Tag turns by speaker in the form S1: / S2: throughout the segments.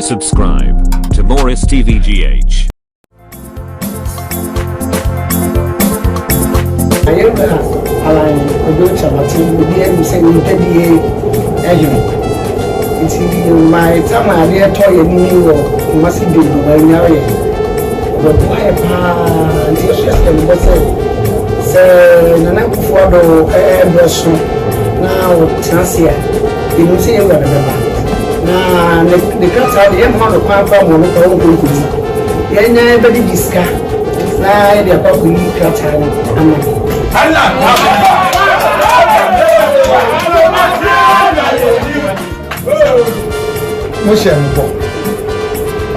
S1: Subscribe to Morris TVGH.
S2: My time I did toy and you must be doing but why and the was say Nana for the now Tansia, you don't see what now the cats are the amount of power from one of the old people. They never discuss. Now they're probably cats.
S3: Moshe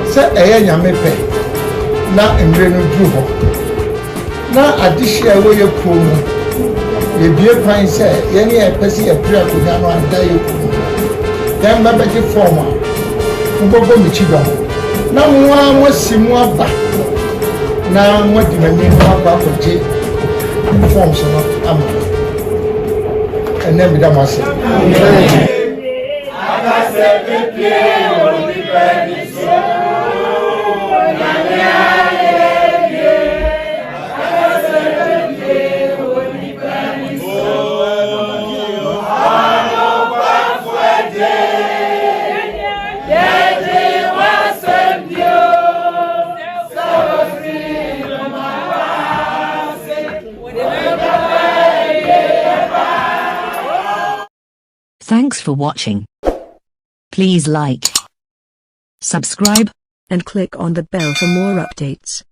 S3: say eya nyame pe na emre no duru ho na adihye wo ye kuomu ye bie kwan say ye ne e pese ye pra konya no anda ye kuomu dem ba beji form a mbogo michiba na nwa mosimu aba na nwadi mani no aba koje forms no ama ene mi da mase
S4: Thanks for watching. Please like, subscribe, and click on the bell for more updates.